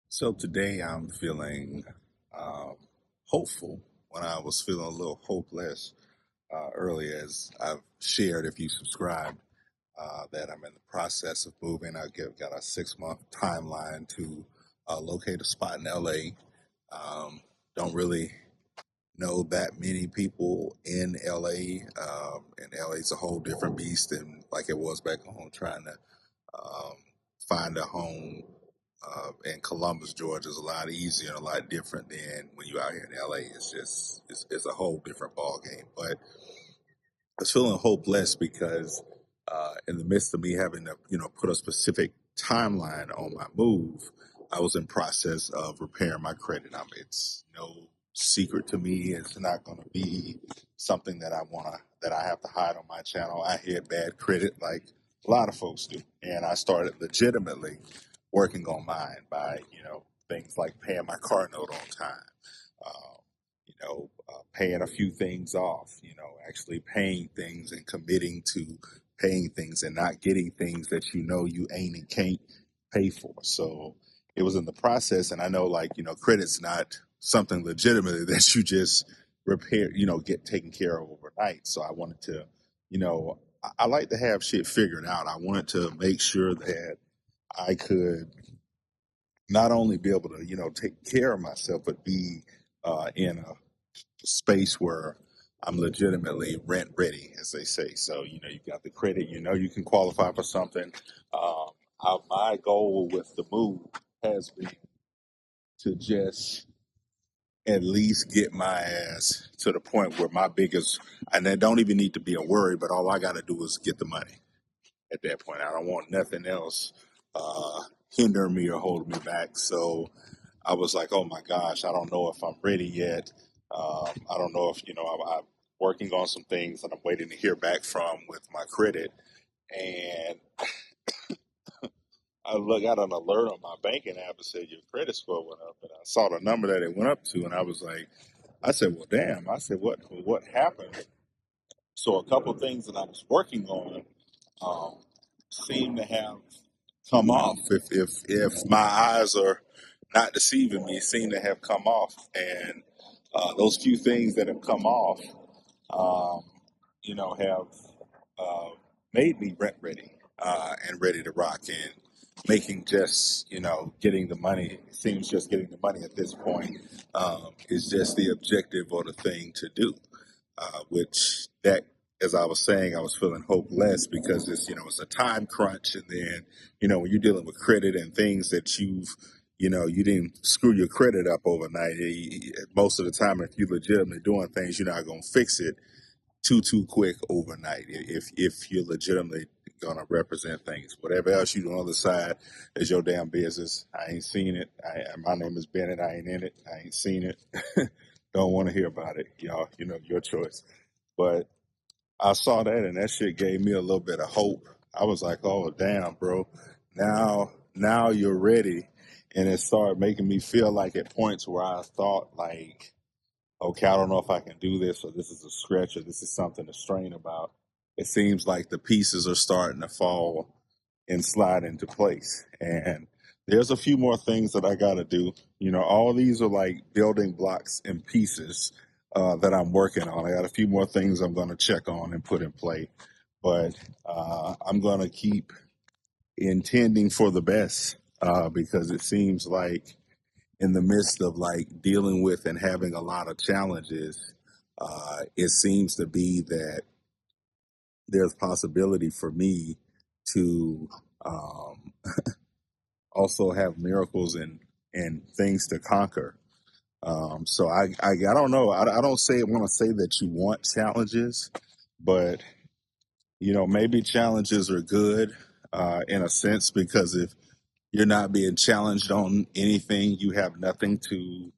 So today I'm feeling um, hopeful when I was feeling a little hopeless earlier, as I've shared, if you subscribed, that I'm in the process of moving. Got a 6 month timeline to locate a spot in LA. Don't really know that many people in LA, and LA's a whole different beast than like it was back home, trying to um, find a home in Columbus, Georgia is a lot easier and a lot different than when you're out here in LA. It's a whole different ball game. But I was feeling hopeless because in the midst of me having to, put a specific timeline on my move, I was in process of repairing my credit. It's no secret to me. It's not going to be something that I have to hide on my channel. I had bad credit like a lot of folks do, and I started legitimately working on mine by, things like paying my car note on time. Um, paying a few things off, actually paying things and committing to paying things and not getting things that you ain't and can't pay for. So it was in the process, and I know, like, credit's not something legitimately that you just repair, get taken care of overnight. So I wanted to, I like to have shit figured out. I wanted to make sure that I could not only be able to, take care of myself, but be in a space where I'm legitimately rent ready, as they say. So, you've got the credit, you can qualify for something. My goal with the move has been to just at least get my ass to the point where my biggest, and that don't even need to be a worry, but all I got to do is get the money at that point. I don't want nothing else hinder me or hold me back. So I was like, oh my gosh, I don't know if I'm ready yet. I don't know if, I'm working on some things that I'm waiting to hear back from with my credit. And got an alert on my banking app that said your credit score went up. And I saw the number that it went up to. And I was like, I said, well, damn. I said, what happened? So a couple of things that I was working on um, seem to have come off. If my eyes are not deceiving me, seem to have come off, and those few things that have come off, um, have uh, made me rent ready and ready to rock. And making just getting the money, it seems just getting the money at this point is just the objective or the thing to do, which that, as I was saying, I was feeling hopeless because it's a time crunch. And then, when you're dealing with credit and things that you didn't screw your credit up overnight. Most of the time, if you're legitimately doing things, you're not going to fix it too quick overnight. If you're legitimately gonna represent things, whatever else you do on the side is your damn business. I ain't seen it. My name is Bennett. I ain't in it. I ain't seen it. Don't want to hear about it, y'all. Your choice. But I saw that, and that shit gave me a little bit of hope. I was like, oh damn, bro. Now you're ready. And it started making me feel like at points where I thought, like, okay, I don't know if I can do this, or this is a stretch, or this is something to strain about. It seems like the pieces are starting to fall and slide into place. And there's a few more things that I got to do. All these are like building blocks and pieces that I'm working on. I got a few more things I'm going to check on and put in play. But I'm going to keep intending for the best because it seems like in the midst of like dealing with and having a lot of challenges, it seems to be that there's possibility for me to um, also have miracles and things to conquer. So I don't know. I don't want to say that you want challenges, but maybe challenges are good in a sense, because if you're not being challenged on anything, you have nothing to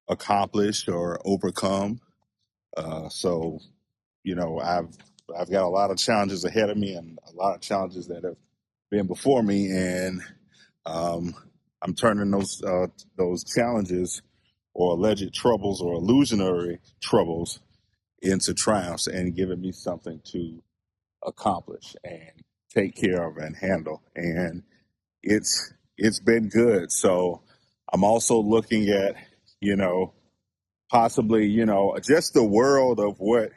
accomplish or overcome. So I've got a lot of challenges ahead of me and a lot of challenges that have been before me, and um, I'm turning those challenges or alleged troubles or illusionary troubles into triumphs and giving me something to accomplish and take care of and handle. And it's been good. So I'm also looking at, you know, possibly, just the world of what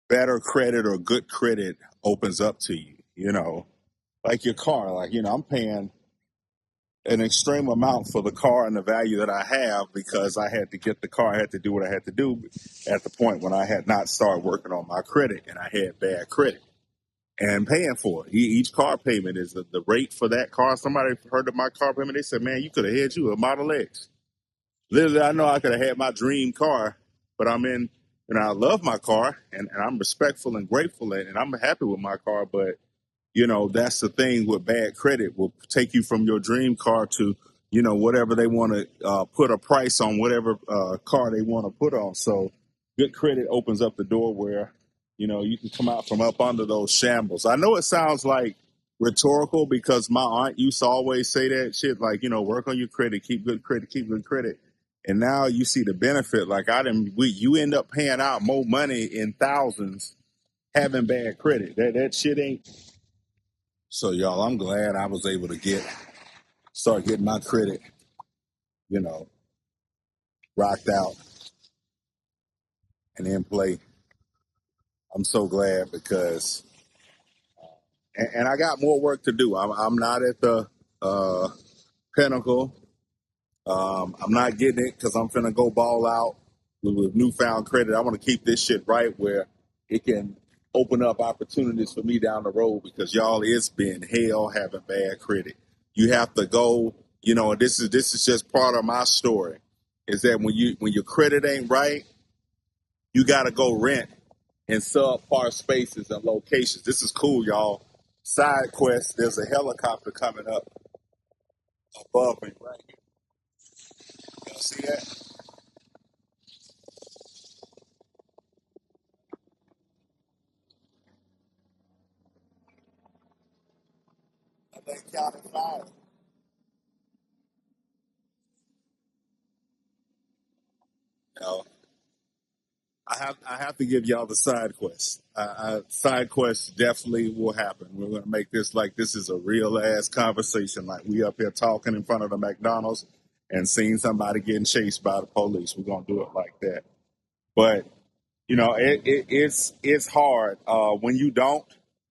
better credit or good credit opens up to you, like your car. Like, I'm paying an extreme amount for the car and the value that I have because I had to get the car. I had to do what I had to do at the point when I had not started working on my credit and I had bad credit and paying for it. Each car payment is the rate for that car. Somebody heard of my car payment. They said, man, you could have had you a Model X. Literally, I know I could have had my dream car, but I love my car and I'm respectful and grateful and I'm happy with my car, but that's the thing with bad credit will take you from your dream car to, whatever they want to put a price on, whatever car they want to put on. So good credit opens up the door where, you can come out from up under those shambles. I know it sounds like rhetorical because my aunt used to always say that shit, like, work on your credit, keep good credit, keep good credit. And now you see the benefit. Like you end up paying out more money in thousands having bad credit. That shit ain't. So y'all, I'm glad I was able to start getting my credit, you know, rocked out and in play. I'm so glad because, and I got more work to do. I'm not at the pinnacle. I'm not getting it because I'm finna go ball out with newfound credit. I want to keep this shit right where it can open up opportunities for me down the road because y'all, it's been hell having bad credit. You have to go, and this is just part of my story. Is that when your credit ain't right, you gotta go rent in subpar spaces and locations. This is cool, y'all. Side quest, there's a helicopter coming up above me right here. Y'all see that? I think counting five. You know, I have to give y'all the side quest. Side quest definitely will happen. We're gonna make this like this is a real ass conversation. Like we up here talking in front of the McDonald's and seeing somebody getting chased by the police. We're gonna do it like that. But it's hard when you don't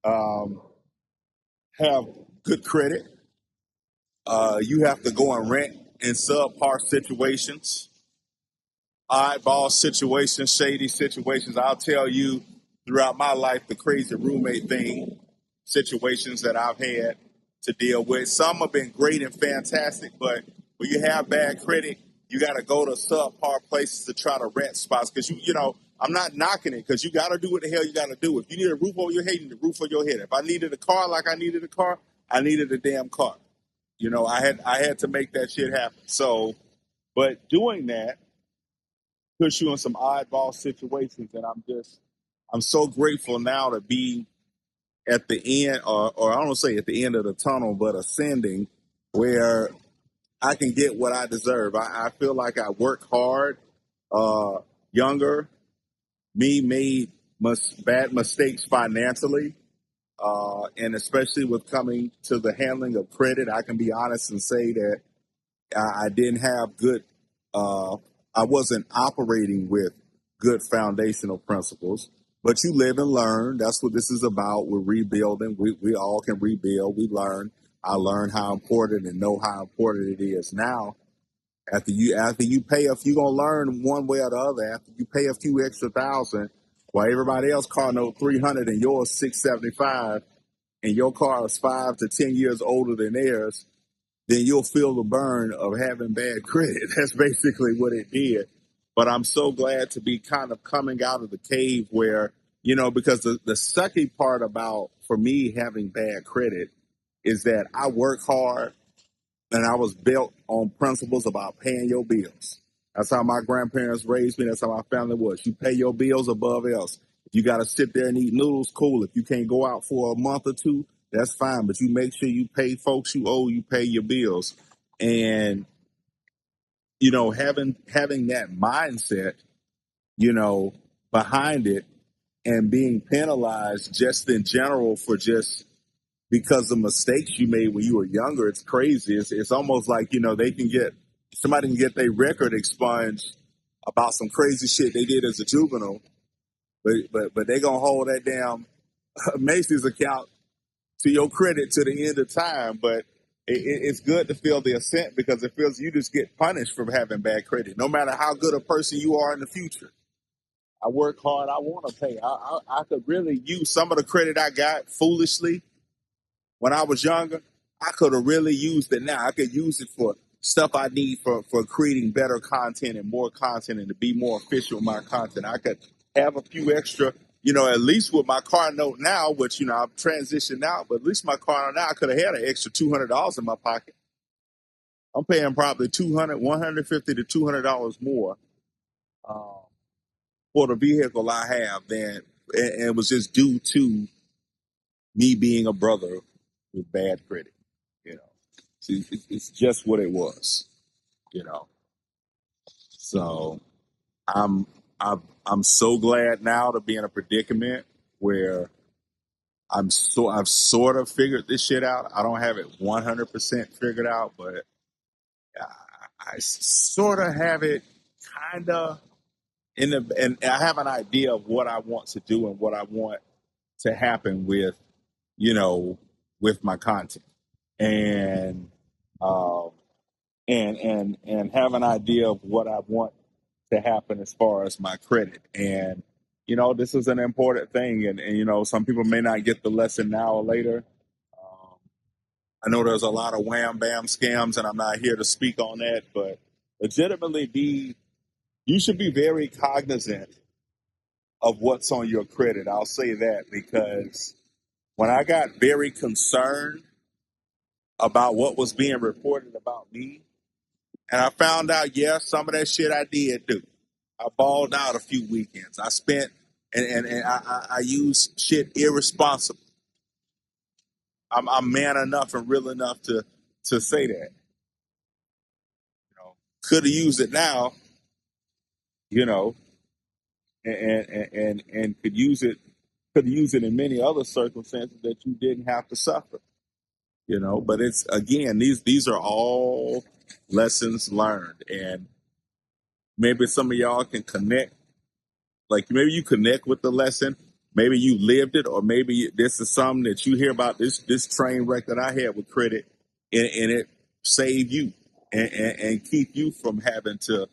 um, have good credit. You have to go and rent in subpar situations, oddball situations, shady situations. I'll tell you throughout my life the crazy roommate thing situations that I've had to deal with. Some have been great and fantastic, but when you have bad credit, you got to go to subpar places to try to rent spots because I'm not knocking it because you got to do what the hell you got to do. If you need a roof over your head, you need a roof over your head. If I needed a car like I needed a car, I needed a damn car. I had to make that shit happen. So, but doing that puts you in some oddball situations, and I'm so grateful now to be at the end, or I don't say at the end of the tunnel, but ascending, where I can get what I deserve. I feel like I work hard. Younger me made bad mistakes financially, and especially with coming to the handling of credit, I can be honest and say that I didn't have good. Uh, I wasn't operating with good foundational principles. But you live and learn. That's what this is about. We're rebuilding. We all can rebuild. We learn. I learned how important and know how important it is now. After you pay, if you're gonna learn one way or the other, after you pay a few extra thousand, while everybody else car note 300 and yours 675, and your car is 5 to 10 years older than theirs, then you'll feel the burn of having bad credit. That's basically what it did. But I'm so glad to be kind of coming out of the cave where, because the sucky part about for me having bad credit is that I work hard and I was built on principles about paying your bills. That's how my grandparents raised me. That's how my family was. You pay your bills above else. If you got to sit there and eat noodles, cool. If you can't go out for a month or two, that's fine. But you make sure you pay folks you owe, you pay your bills. And, having that mindset, behind it and being penalized just in general for just because of mistakes you made when you were younger. It's crazy. It's almost like, somebody can get their record expunged about some crazy shit they did as a juvenile, but they gonna hold that damn Macy's account to your credit to the end of time. But it's good to feel the assent, because it feels you just get punished for having bad credit, no matter how good a person you are in the future. I work hard. I want to pay. I could really use some of the credit I got foolishly when I was younger. I could have really used it now. I could use it for stuff I need for creating better content and more content, and to be more efficient with my content. I could have a few extra, at least with my car note now, which, I've transitioned out, but at least my car note now, I could have had an extra $200 in my pocket. I'm paying probably $150 to $200 more um, for the vehicle I have and it was just due to me being a brother with bad credit. You know, it's just what it was. You know, so I'm I'm so glad now to be in a predicament where I've sort of figured this shit out. I don't have it 100% figured out, but I sort of have it kind of and I have an idea of what I want to do and what I want to happen you know, with my content, and um, and have an idea of what I want to happen as far as my credit. And this is an important thing, and some people may not get the lesson now or later. Um, I know there's a lot of wham bam scams, and I'm not here to speak on that, but legitimately, you should be very cognizant of what's on your credit. I'll say that because when I got very concerned about what was being reported about me, and I found out, yeah, some of that shit I did do. I balled out a few weekends. I spent and I used shit irresponsible. I'm man enough and real enough to say that. Could have used it now, you know, and could use it in many other circumstances that you didn't have to suffer. But it's, again, these are all lessons learned, and maybe some of y'all can connect. Like, maybe you connect with the lesson, maybe you lived it, or maybe this is something that you hear about, this train wreck that I had with credit, and it saved you and keep you from having to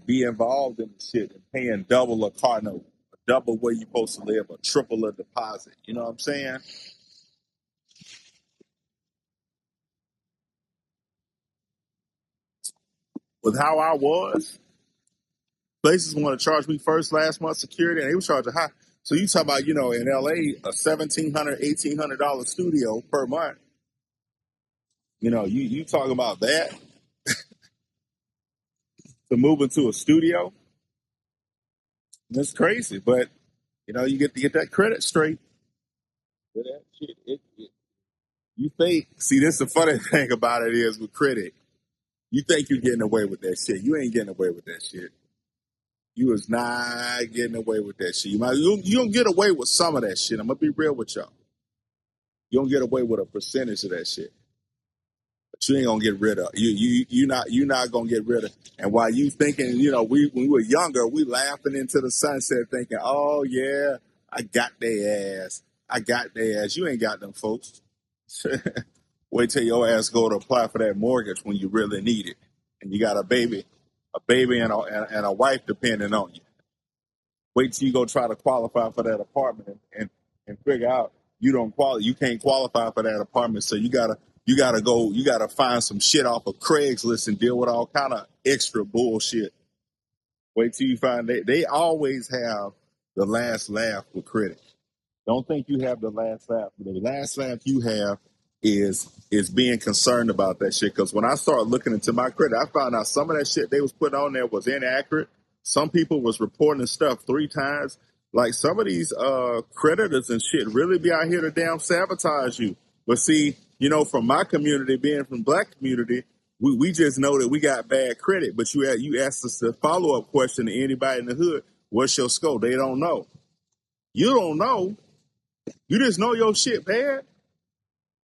be involved in the shit and paying double a car note, double where you're supposed to live, or triple a deposit. You know what I'm saying? With how I was, places want to charge me first, last month security, and they were charging high. So you talk about, in LA, a $1,700, $1,800 studio per month. You talking about that to move into a studio? That's crazy. But you get to get that credit straight. That shit, you think? See, this the funny thing about it is with credit, you think you're getting away with that shit. You ain't getting away with that shit. You is not getting away with that shit. You don't get away with some of that shit. I'm gonna be real with y'all. You don't get away with a percentage of that shit. But you ain't gonna get rid of you not gonna get rid of. And while you thinking, when we were younger, we laughing into the sunset, thinking, "Oh yeah, I got their ass. I got their ass." You ain't got them folks. Wait till your ass go to apply for that mortgage when you really need it, and you got a baby and a wife depending on you. Wait till you go try to qualify for that apartment and figure out you can't qualify for that apartment, so you gotta find some shit off of Craigslist and deal with all kind of extra bullshit. Wait till you find they always have the last laugh with credit. Don't think you have the last laugh. The last laugh you have is being concerned about that shit. Because when I started looking into my credit, I found out some of that shit they was putting on there was inaccurate. Some people was reporting stuff 3 times. Like, some of these creditors and shit really be out here to damn sabotage you. But see, from my community, being from black community, we just know that we got bad credit. But you asked us a follow up question to anybody in the hood, what's your score? They don't know. You don't know. You just know your shit bad.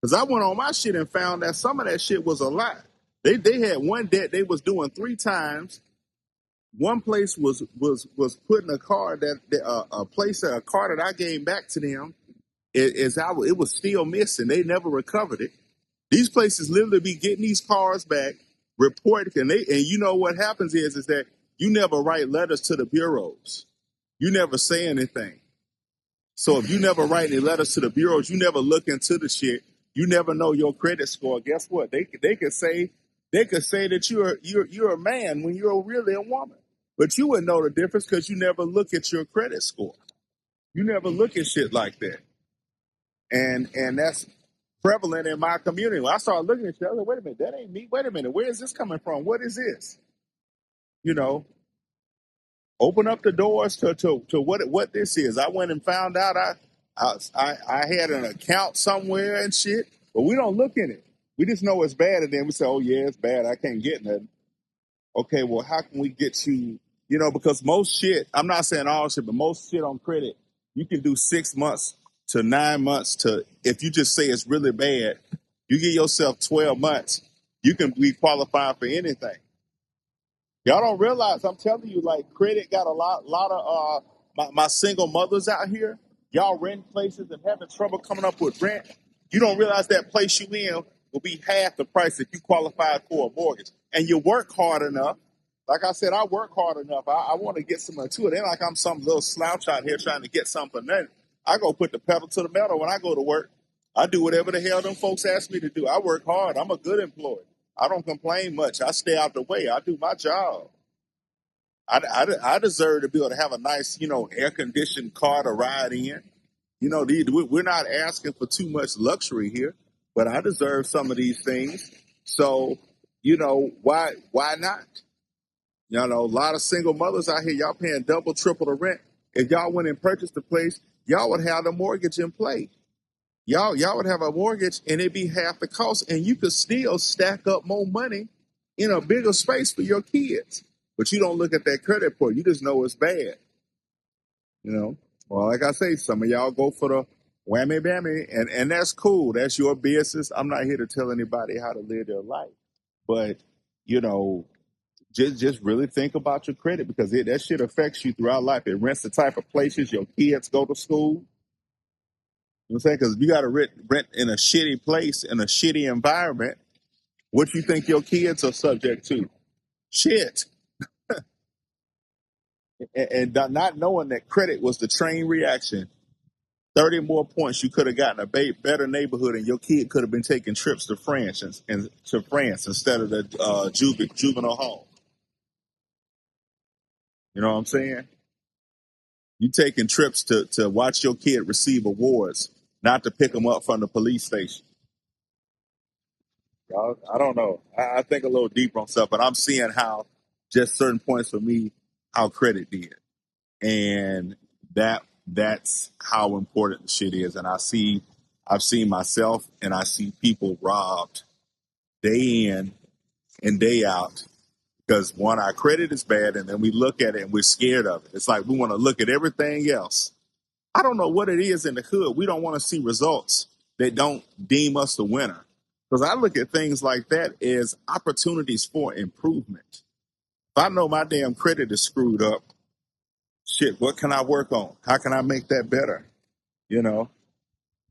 Because I went on my shit and found that some of that shit was a lie. They had one debt they was doing 3 times. One place was putting a car a car that I gave back to them it was still missing. They never recovered it. These places literally be getting these cars back, report, and you know what happens is that you never write letters to the bureaus. You never say anything. So if you never write any letters to the bureaus, you never look into the shit. You never know your credit score. Guess what? They could say that you're a man when you're really a woman, but you wouldn't know the difference because you never look at your credit score. You never look at shit like that, and that's prevalent in my community. When I started looking at shit, I was like, wait a minute, that ain't me. Wait a minute, where is this coming from? What is this? You know, open up the doors to what this is. I went and found out I had an account somewhere and shit, but we don't look in it. We just know it's bad, and then we say, oh yeah, it's bad. I can't get nothing. Okay, well, how can we get you? You know, because most shit, I'm not saying all shit, but most shit on credit, you can do 6 months to 9 months to, if you just say it's really bad, you give yourself 12 months, you can be qualified for anything. Y'all don't realize, I'm telling you, like credit got a lot of my single mothers out here. Y'all rent places and having trouble coming up with rent. You don't realize that place you in will be half the price if you qualify for a mortgage. And you work hard enough. Like I said, I work hard enough. I want to get some to it. Ain't like I'm some little slouch out here trying to get something for nothing. I go put the pedal to the metal when I go to work. I do whatever the hell them folks ask me to do. I work hard. I'm a good employee. I don't complain much. I stay out the way. I do my job. I deserve to be able to have a nice, air conditioned car to ride in. We're not asking for too much luxury here, but I deserve some of these things. So, why not? A lot of single mothers out here, y'all paying double, triple the rent. If y'all went and purchased the place, y'all would have the mortgage in play. Y'all would have a mortgage and it'd be half the cost, and you could still stack up more money in a bigger space for your kids. But you don't look at that credit report. You just know it's bad. Well, like I say, some of y'all go for the whammy bammy, and that's cool. That's your business. I'm not here to tell anybody how to live their life, but you know, just really think about your credit because that shit affects you throughout life. It rents the type of places your kids go to school. You know what I'm saying? Because if you got to rent in a shitty place, in a shitty environment, what you think your kids are subject to? Shit. And not knowing that credit was the train reaction. 30 more points, you could have gotten a better neighborhood, and your kid could have been taking trips to France and to France instead of the juvenile home. You know what I'm saying? You taking trips to watch your kid receive awards, not to pick them up from the police station. I don't know. I think a little deeper on stuff, but I'm seeing how just certain points for me, how credit did, and that's how important the shit is. And I've seen myself, and I see people robbed day in and day out because one, our credit is bad, and then we look at it and we're scared of it. It's like we want to look at everything else. I don't know what it is in the hood. We don't want to see results that don't deem us the winner. Because I look at things like that as opportunities for improvement. If I know my damn credit is screwed up, shit, what can I work on? How can I make that better? You know,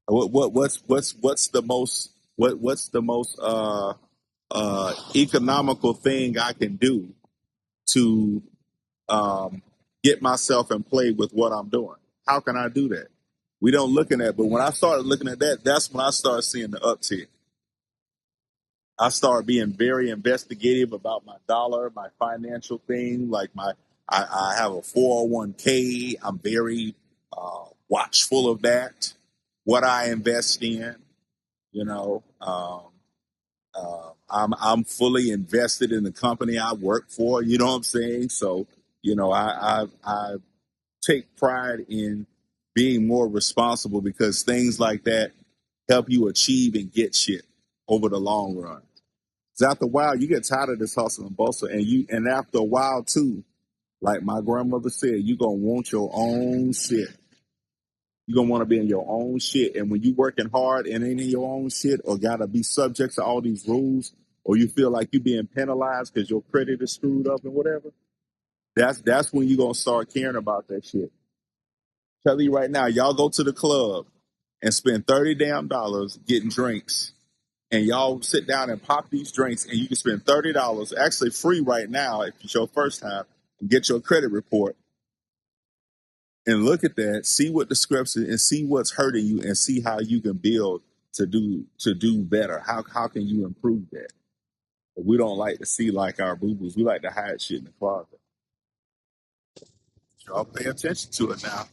what's the most economical thing I can do to get myself in play with what I'm doing? How can I do that? We don't look at that, but when I started looking at that, that's when I started seeing the uptick. I started being very investigative about my dollar, my financial thing. Like I have a 401k. I'm very watchful of that. What I invest in, you know, I'm fully invested in the company I work for. You know what I'm saying? So, I take pride in being more responsible because things like that help you achieve and get shit over the long run. Because after a while, you get tired of this hustle and bustle, and after a while too, like my grandmother said, you gonna want your own shit. You're gonna want to be in your own shit. And when you working hard and ain't in your own shit or gotta be subject to all these rules, or you feel like you're being penalized because your credit is screwed up and whatever, that's when you're gonna start caring about that shit. Tell you right now, y'all go to the club and spend $30 getting drinks, and y'all sit down and pop these drinks, and you can spend $30, actually free right now if it's your first time, and get your credit report and look at that, see what the scripts is, and see what's hurting you, and see how you can build to do better. How can you improve that? But we don't like to see like our boo boos. We like to hide shit in the closet. Y'all pay attention to it now.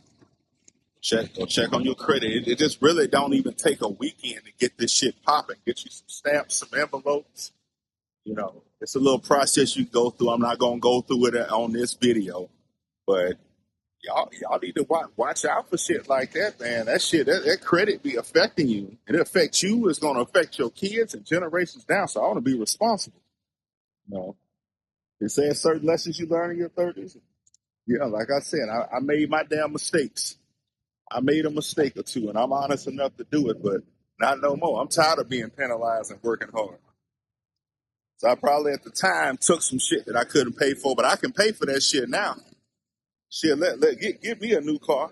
Check on your credit. It just really don't even take a weekend to get this shit popping. Get you some stamps, some envelopes. It's a little process you go through. I'm not gonna go through it on this video, but y'all need to watch out for shit like that, man. That shit, that credit be affecting you. And it affects you. It's gonna affect your kids and generations down. So I want to be responsible. You know, they say certain lessons you learn in your 30s. Yeah, like I said, I made my damn mistakes. I made a mistake or two, and I'm honest enough to do it, but not no more. I'm tired of being penalized and working hard. So I probably at the time took some shit that I couldn't pay for, but I can pay for that shit now. Shit, give me a new car.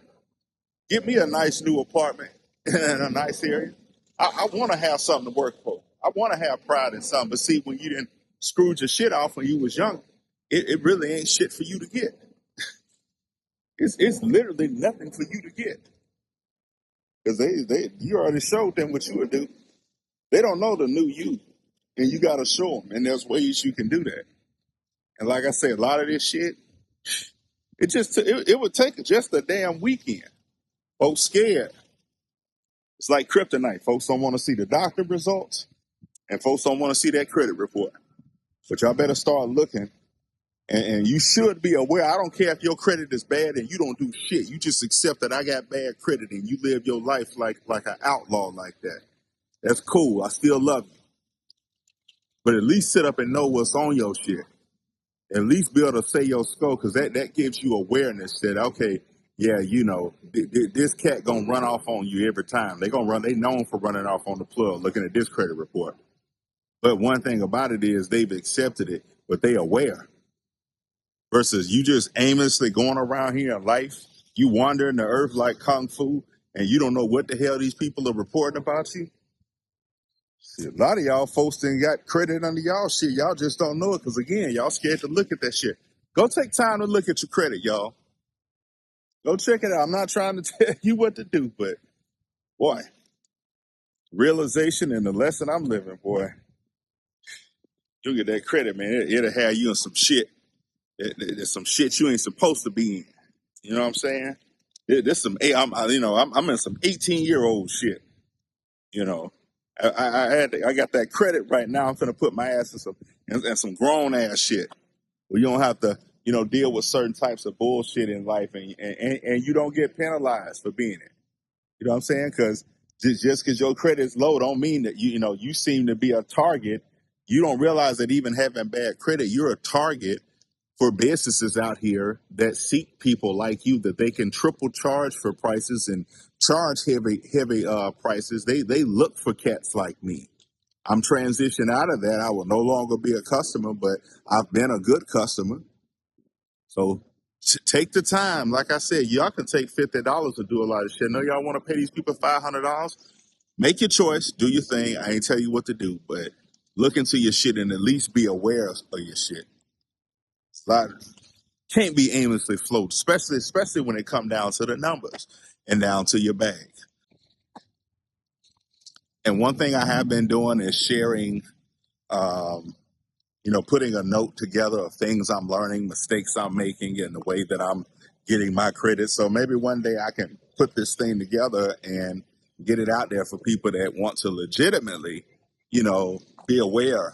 Give me a nice new apartment in a nice area. I want to have something to work for. I want to have pride in something. But see, when you didn't screwed your shit off when you was young, it really ain't shit for you to get. It's literally nothing for you to get. Because you already showed them what you would do. They don't know the new you. And you got to show them. And there's ways you can do that. And like I said, a lot of this shit, it would take just a damn weekend. Folks scared. It's like kryptonite. Folks don't want to see the doctor results, and folks don't want to see that credit report. But y'all better start looking, and you should be aware. I don't care if your credit is bad and you don't do shit. You just accept that I got bad credit, and you live your life like an outlaw like that. That's cool. I still love you. But at least sit up and know what's on your shit. At least be able to say your score, because that gives you awareness that, okay, yeah, this cat gonna run off on you every time. They known for running off on the plug looking at this credit report. But one thing about it is they've accepted it, but they aware. Versus you just aimlessly going around here in life, you wandering the earth like kung fu, and you don't know what the hell these people are reporting about you. See, a lot of y'all folks done got credit under y'all shit. Y'all just don't know it because, again, y'all scared to look at that shit. Go take time to look at your credit, y'all. Go check it out. I'm not trying to tell you what to do, but, boy, realization and the lesson I'm living, boy, you get that credit, man. It'll have you in some shit. There's some shit you ain't supposed to be in. You know what I'm saying? There's some, I'm in some 18-year-old shit. You know, I got that credit right now. I'm gonna put my ass in some grown ass shit where you don't have to, deal with certain types of bullshit in life, and you don't get penalized for being it. You know what I'm saying? Because just because your credit is low, don't mean that you seem to be a target. You don't realize that even having bad credit, you're a target for businesses out here that seek people like you, that they can triple charge for prices and charge heavy prices. They look for cats like me. I'm transitioning out of that. I will no longer be a customer, but I've been a good customer. So take the time. Like I said, y'all can take $50 to do a lot of shit. I know y'all want to pay these people $500. Make your choice. Do your thing. I ain't tell you what to do, but look into your shit and at least be aware of your shit. It's a lot. Can't be aimlessly float, especially when it come down to the numbers and down to your bag. And one thing I have been doing is sharing, putting a note together of things I'm learning, mistakes I'm making, and the way that I'm getting my credit. So maybe one day I can put this thing together and get it out there for people that want to legitimately, be aware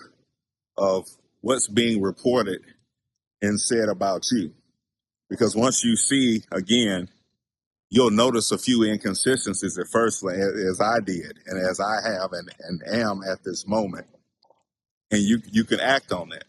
of what's being reported and said about you. Because once you see, again, you'll notice a few inconsistencies at first, as I did, and as I have and am at this moment. And you can act on that.